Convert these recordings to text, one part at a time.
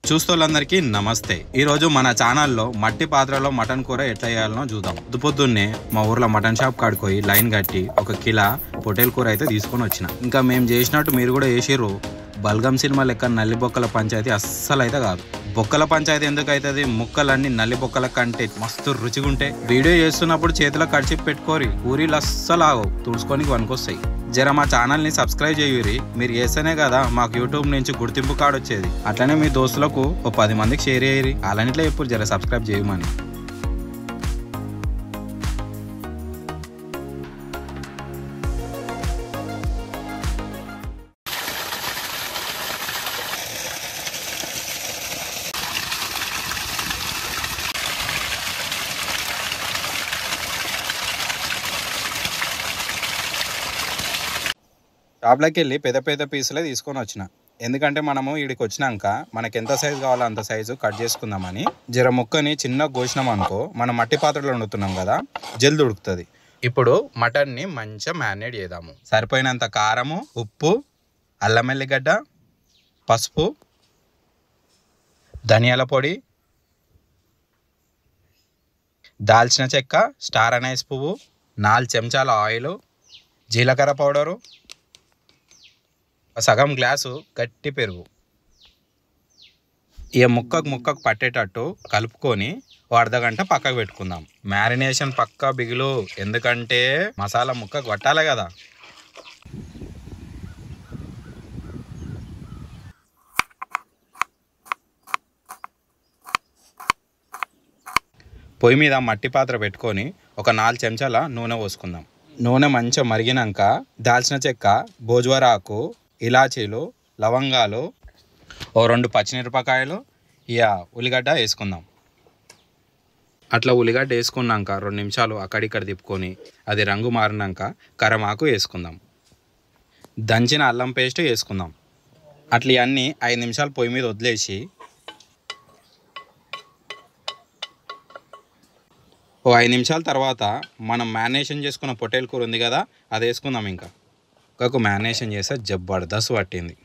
చూస్తోళ్ళందరికీ నమస్తే. ఈరోజు మన ఛానల్లో మట్టి పాత్రలో మటన్ కూర ఎట్లా చేయాలనో చూద్దాం. పొద్దున్నే మా ఊర్లో మటన్ షాప్ కాడిపోయి లైన్ కట్టి 1 కిలో పొటేల్ కూర అయితే తీసుకొని వచ్చిన. ఇంకా మేము చేసినట్టు మీరు కూడా చేసిర్రు. బల్గం సినిమా లెక్క నల్లి బొక్కల పంచాయతీ అస్సలు అయితే కాదు. బొక్కల పంచాయతీ ఎందుకు అవుతుంది? ముక్కలన్నీ నల్లి బొక్కల కంటే మస్తు రుచిగా ఉంటాయి. వీడియో చేస్తున్నప్పుడు చేతిలో కడిచి పెట్టుకోరి, పూరీలు అస్సలు ఆగవు, తుడుచుకొని వనుకొస్తాయి. జర మా ఛానల్ని సబ్స్క్రైబ్ చేయురి. మీరు చేస్తేనే కదా మాకు యూట్యూబ్ నుంచి గుర్తింపు కార్డు వచ్చేది. అట్లనే మీ దోస్తులకు 10 మందికి షేర్ చేయరి. అలాంటిలో ఎప్పుడు జర సబ్స్క్రైబ్ చేయమని. షాప్లోకి వెళ్ళి పెద్ద పీసులే తీసుకొని వచ్చిన. ఎందుకంటే మనము వీడికి వచ్చినాక మనకి ఎంత సైజు కావాలో అంత సైజు కట్ చేసుకుందామని. జర ముక్కని చిన్న కోసినాం అనుకో, మనం మట్టి పాత్రలో వండుతున్నాం కదా, జల్ది ఉడుకుతుంది. ఇప్పుడు మటన్ని మంచిగా మ్యారినేట్ చేద్దాము. సరిపోయినంత కారము, ఉప్పు, అల్లం ఎల్లిగడ్డ, పసుపు, ధనియాల పొడి, దాల్చిన చెక్క, స్టార్ అనైస్ పువ్వు, 4 చెంచాల ఆయిల్, జీలకర్ర పౌడరు, సగం గ్లాసు గట్టి పెరుగు. ఇక ముక్కకు పట్టేటట్టు కలుపుకొని అర్ధగంట పక్కకు పెట్టుకుందాం. మ్యారినేషన్ పక్కా బిగులు, ఎందుకంటే మసాలా ముక్కకు పట్టాలి కదా. పొయ్యి మీద మట్టి పాత్ర పెట్టుకొని ఒక 4 చెంచాల నూనె పోసుకుందాం. నూనె మంచిగా మరిగినాక దాల్చిన చెక్క, భోజ్వరాకు, ఇలాచీలు, లవంగాలు, 2 పచ్చిమిరపకాయలు, ఇక ఉల్లిగడ్డ వేసుకుందాం. అట్లా ఉల్లిగడ్డ వేసుకున్నాక 2 నిమిషాలు అక్కడిక్కడ తిప్పుకొని అది రంగు మారినాక కరమాకు వేసుకుందాం. దంచిన అల్లం పేస్ట్ వేసుకుందాం. అట్లా ఇవన్నీ 5 నిమిషాలు పొయ్యి మీద వదిలేసి 5 నిమిషాల తర్వాత మనం మ్యారినేషన్ చేసుకున్న పొటేల్ కూర ఉంది కదా, అది వేసుకుందాం. ఇంకా మ్యారినేషన్ చేస్తే జబర్దస్త్ పట్టింది.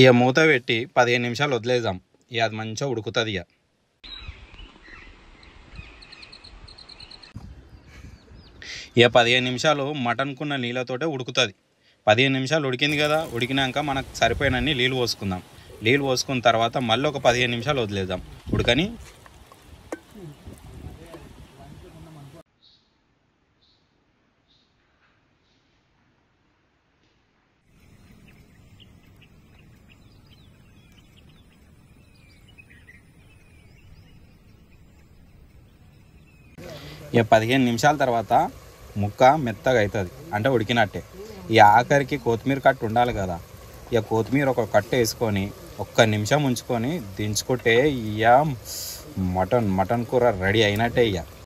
ఇక మూత పెట్టి 15 నిమిషాలు వదిలేద్దాం. ఇక అది మంచిగా ఉడుకుతుంది. ఇక 15 నిమిషాలు మటన్కున్న నీళ్ళతోటే ఉడుకుతుంది. 15 నిమిషాలు ఉడికింది కదా, ఉడికినాక మనకు సరిపోయినన్ని నీళ్ళు పోసుకుందాం. నీళ్ళు పోసుకున్న తర్వాత మళ్ళీ ఒక 15 నిమిషాలు వదిలేద్దాం ఉడకని. ఇక 15 నిమిషాల తర్వాత ముక్క మెత్తగా అవుతుంది, అంటే ఉడికినట్టే. ఈ ఆఖరికి కొత్తిమీర కట్టు ఉండాలి కదా. ఇక కొత్తిమీర ఒక కట్టు వేసుకొని 1 నిమిషం ఉంచుకొని దించుకుంటే ఇక మటన్ కూర రెడీ అయినట్టే. ఇక